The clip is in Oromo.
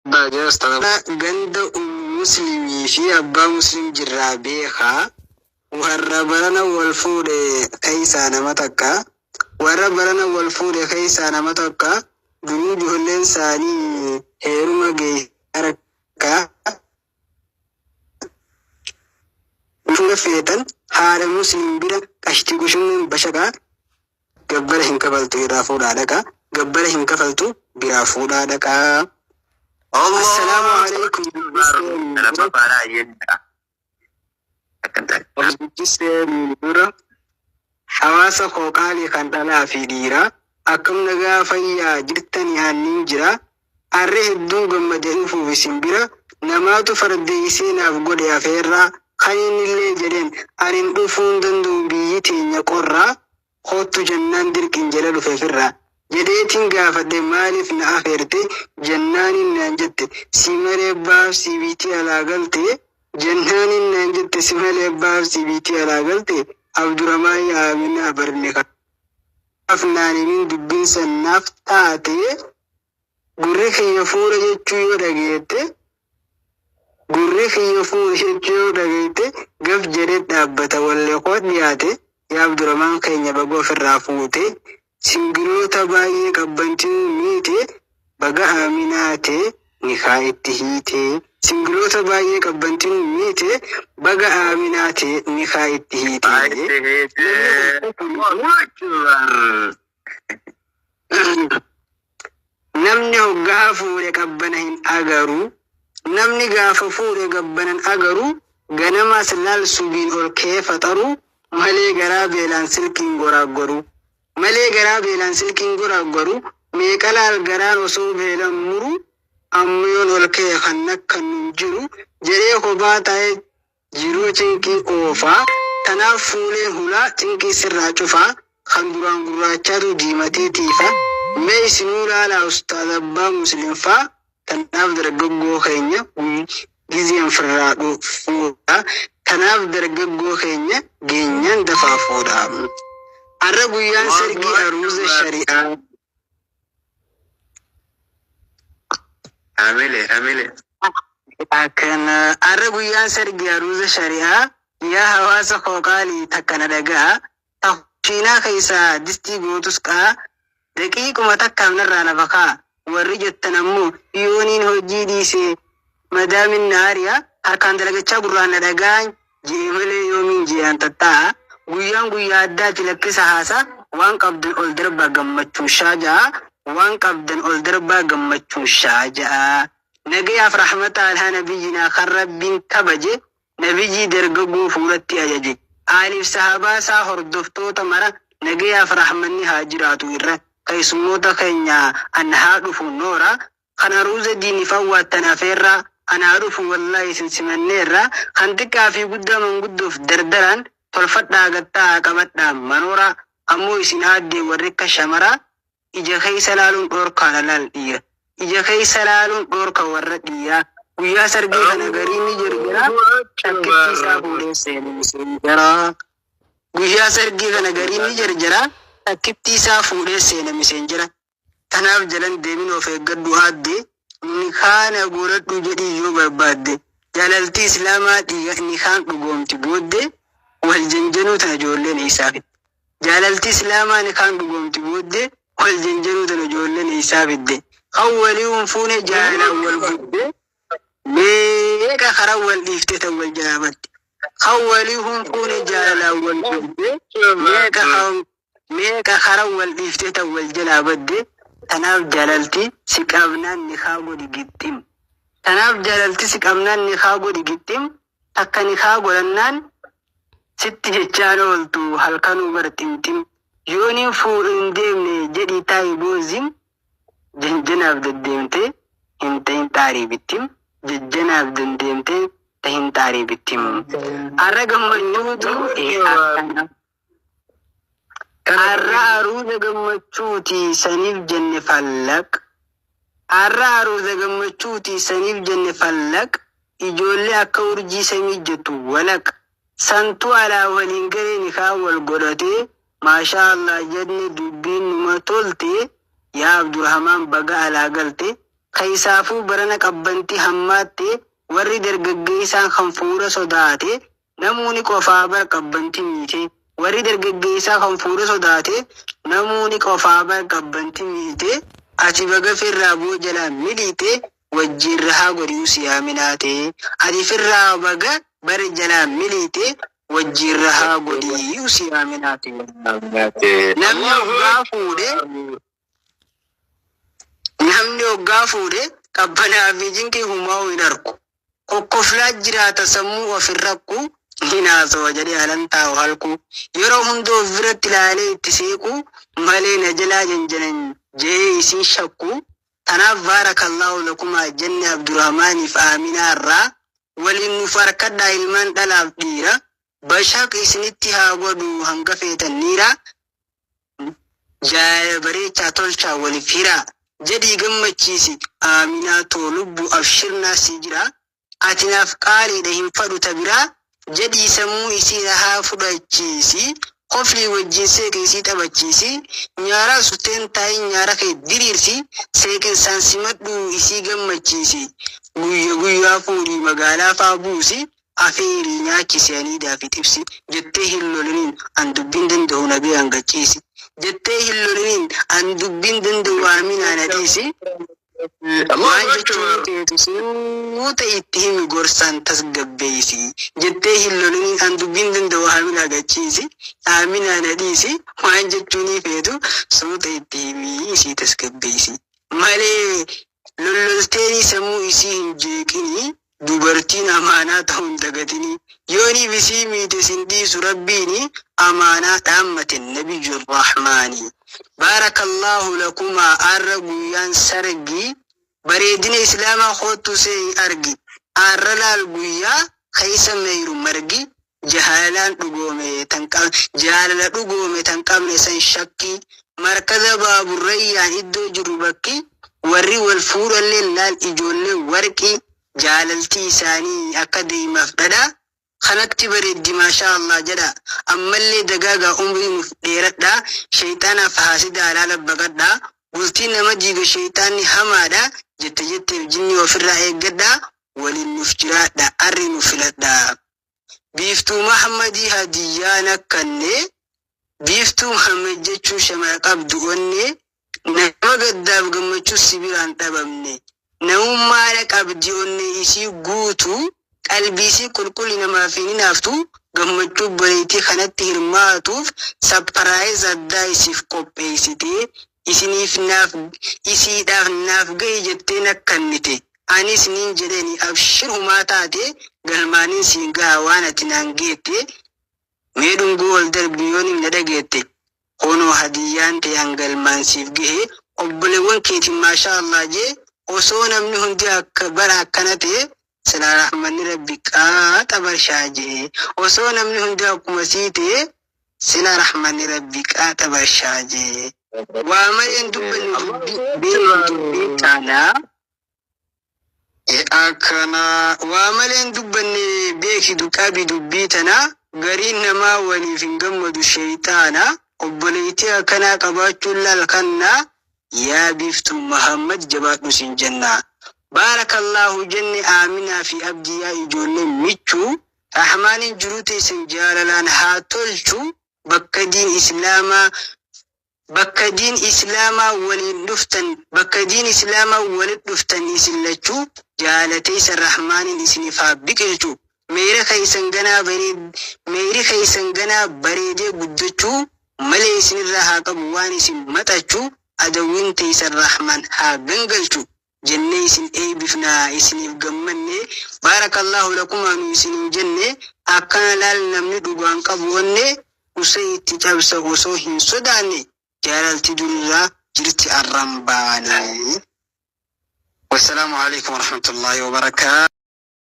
Bajas tanah ganda muslimi fi abba muslim jirrabeha warra barana wal fude kaisa nama takka warra barana wal fude kaisa nama takka dunu jolen sani heruma ge arka tunga fetan hada muslim bira kashti gushun bashaka gabbara hinkabaltu irafuda daka gabbara hinkafaltu birafuda daka. السلام عليكم. حواسا خوقالي خندلا في ديرا أكم نغا فيا جرتني هالنجرا أريه الدوغ مجنفو في سنبرا نماتو فرديسين أفقود يا فيرا خين اللي جرين أرين دفون دندو بيتين يقرا خوتو جنان دركين جلالو في فرا جديتين قافة مالف نافرتي جناني نانجت سيمري باب سيبيتي على قلتي جناني نانجت سيمري باب سيبيتي على قلتي عبد الرحمن آمين أبرنك أفناني من دبين سناف تاتي قريخ يفور يجيو رغيتي قريخ يفور يجيو رغيتي قف جريت أبتا واللي قوت نياتي يا عبد الرحمن خين يبقو في الرافوتي Singilota baay'ee qabbantiin miite baga aaminaate nikaa itti hiite. Singilota baay'ee qabbantiin miite baga aaminaate nikaa itti hiite. Namni hoggaa fuudhe qabbana hin agaru. Namni gaafa fuudhe qabbanan agaru ganamaas laal subiin ol kee faxaru malee garaa beelaan silkiin goraaggoru. Malee garaa beelaan silkiin goraaggoru meeqalaal garaan osoo beelan muru ammayyoon ol kee kan akka nun jiru jedhee kophaa ta'ee jiruu cinqii oofaa tanaaf fuulee hulaa cinqii sirraa cufaa kan duraan gurraachaatu diimatee tiifa mee isinuu laalaa ustaaz abbaa muslimfaa tanaaf dargaggoo keenya gizeen firraa dhufuudha tanaaf dargaggoo keenya geenyaan dafaa fuudhaa. Arra guyyaan sergii aruuza shari'aa. Amile. Akkana arra guyyaan sergii aruuza shari'aa yaa hawaasa qooqaalii takkana dhagaa tashiinaa keessaa distii gootus qaa daqiiquma takkaaf narraa na bakaa warri jettan ammoo yooniin hojii dhiisee madaamin naariyaa harkaan dalagachaa gurraan na dhagaa jee malee yoomiin jiyaan tatta'a. Guyyaan guyyaa addaati lakkisa haasa waan qabdan ol darbaa gammachuun shaaja'a waan qabdan ol darbaa gammachuun shaaja'a. Nagayaaf rahmata alhaa nabiyyinaa kan rabbiin kabaje nabiyyii dargaggoo fuulatti ajaje. Aaliif sahabaa isaa hordoftoota mara nagayaaf rahmanni haa jiraatu irra keessummoota keenya an haa dhufu noora kan aruuza diiniif hawwaattan afeerraa an haa dhufu wallaahi isin simanneerraa kan xiqqaa fi guddaa manguddoof dardaraan tolfadhaa gattaa qabadhaa manoora ammoo isin aaddee warri akka shamaraa ija keessa laaluun dhoorkaa lalaal dhiira ija keessa laaluun dhoorka warra dhiiraa guyyaa sargee kana garii ni jirjira shakkittii isaa fuudhee seenamiseen jira guyyaa sargee kana garii ni jirjira shakkittii isaa fuudhee seenamiseen jira tanaaf jalan deemin of eeggadhu aaddee nikaana godhadhu jedhii yoo barbaadde jaalaltii islaamaa dhiiga nikaan dhugoomti booddee wal janjanuu tana ijoolleen isaa jaalaltii islaamaa nikaan dhugoomti booddee wal janjanuu tana ijoolleen isaa fidde kan walii hunfuune jaalalaan wal guddee meeqa karaa wal dhiiftee tan wal jalaabatte kan walii hunfuune jaalalaan wal guddee meeqa karaa wal dhiiftee tan wal jalaabatte tanaaf jaalaltii si qabnaan nikaa godhi gixxim tanaaf jaalaltii si qabnaan nikaa godhi gixxim takka nikaa godhannaan sitti jechaan ooltu halkanuu bartimtim yooniin fuudhin deemne jedhii taa'ii boozim janjanaaf deddeemte hin ta'in xaarii bittim jajjanaaf deddeemte tahin xaarii bittim arra gammachuutu arra aruuza gammachuuti saniif jenne fallaq arra aruuza gammachuuti saniif jenne fallaq ijoollee akka urjii samii jettu walaq santu alaa waliin garee nikaa wal godhatee maashaa Allah jenne dubbiin numa tolte yaa Abdurrahmaan baga alaa galte kaysaafuu barana qabbanti hammaatti warri dargaggeessaan kan fuura sodaate namoonni qofaa bar qabbanti miite warri dargaggeessaa kan fuura sodaate namoonni qofaa bar qabbanti miite ati baga firraa boo jalaa miliite wajjin rahaa godhuu siyaaminaate ati firraa baga bar jalaa miliite wajjin rahaa godhuu siyaaminaate namni hoggaa fuudhe qabbanaa fi jinqii humaa hin argu kokkoflaa jiraata sammuu ofirrakku hin haasawaa jedhee halan taa'u halku yeroo hunda ofirratti ilaalee itti seequ malee na jalaa janjanan jee isin shakku tanaaf baarakallaahu lakumaa jenne Abdurrahmaaniif Aaminaa irraa waliin nuuf harkadhaa ilmaan dhalaaf dhiira bashaq isinitti haa godhu hanga feetan niira jaala bareechaa tolchaa waliif hiraa jedhii gammachiisi Aaminaa too lubbu abshirnaa si jira ati naaf qaaliidha hin fadhu tabiraa jedhii sammuu isii haa fudhachiisi qoflii wajjin seeqa isii taphachiisi nyaara suteen taa'ii nyaara kee diriirsi seeqinsaan simadhu isii gammachiisi guyyaa fuudhii magaalaa faa buusi afeerii nyaachisanii daafi xibsi jettee hin loliniin an dubbiin danda'u nabee hangachiisi jettee hin loliniin an dubbiin danda'u Aaminaa nadhiisi waan jechuun teetu suuta itti himi gorsaan tasgabbeessi jettee hin loliniin an dubbiin danda'u Aaminaa gachiisi Aaminaa nadhiisi waan jechuunii feetu suuta itti himi isii tasgabbeessi malee lollolteenii sammuu isii hin jeeqinii dubartiin amaanaa ta'uun dagatini yoonii bisii miite sin dhiisu rabbiini amaanaa dhaammaten nabiyyur rahmaani baarakallaahu lakumaa arra guyyaan sargii bareedina islaamaa hoottu see argi arra laal guyyaa keessa meeyru margi jaalala dhugoome tan qabne san shakkii markaza baaburrayyaan iddoo jiru bakki warri wal fuudhallee laal ijoollee warqii jaalaltii isaanii akka deemaaf dhadha kanatti bareeddi maashaa Allah jedha ammallee dagaagaa umrii nuuf dheeradha shayxaanaaf haasida alaala baqadha bultii nama diiga shayxaanni hamaadha jetteef jinni ofirraa eeggadha waliin nuuf jiraadha arri nuuf filadha biiftuu Mahammadii hadiyyaan akkanne biiftuu Muhammad jechuu shamara qabdu onne nama gaddaaf gammachuu sibiraan dhabamne namummaadha qabdi onne isii guutuu qalbiisii qulqullina namaaf hin hinaaftu gammachuu bareetii kanatti hirmaatuuf sapparaayis addaa isiif qopheessitee isiidhaaf naaf gahi jettee nakkannite anis niin jedheni abshir humaa taate galmaaniin siin gaha waan ati naan geette mee dhungoo ol darbiyooniif na dhageette honoo hadiyyaan ta'e hangalmaan siif gahe obboleewwan keetiin maashaa Allah jee osoo namni hundi akka bara akkana ta'e sila rahmanni rabbi qaata barshaa jee osoo namni hundi akkuma sii ta'e sila rahmanni rabbi qaata barshaa jee waa maleen dubbanni dubbii taanaa akkana waa maleen dubbanni beekidu qabi dubbii tanaa gariin namaa waliif hin gammadu shayxaana obboleettii akkanaa qabaachuun laal kannaa yaa biiftuu Muhammad jabaadhu siin jennaa baarakallaahu jenne Aaminaa fi Abdii yaa ijoollee michuu rahmaaniin jiruu teessan jaalalaan haa tolchu bakka diin islaamaa waliin dhuftan isin lachuu jaalatee isa rahmaaniin isiniif haa biqilchu meeyri keeysan ganaa bareedee guddachuu malee isinirraa haa qabu waan isin maxachuu adawwiin teeysan rahmaan haa gangalchu jennee isin eebifnaa isiniif gammanne baarakallaahu lakumaa nu isiniin jenne akkana laal namni dhugaan qabu onne usee itti cabsa osoo hin sodaanne jaalalti durirraa jirti arraan baane. Wassalaamu alaikum warahmatullaahi wabarakaatuh.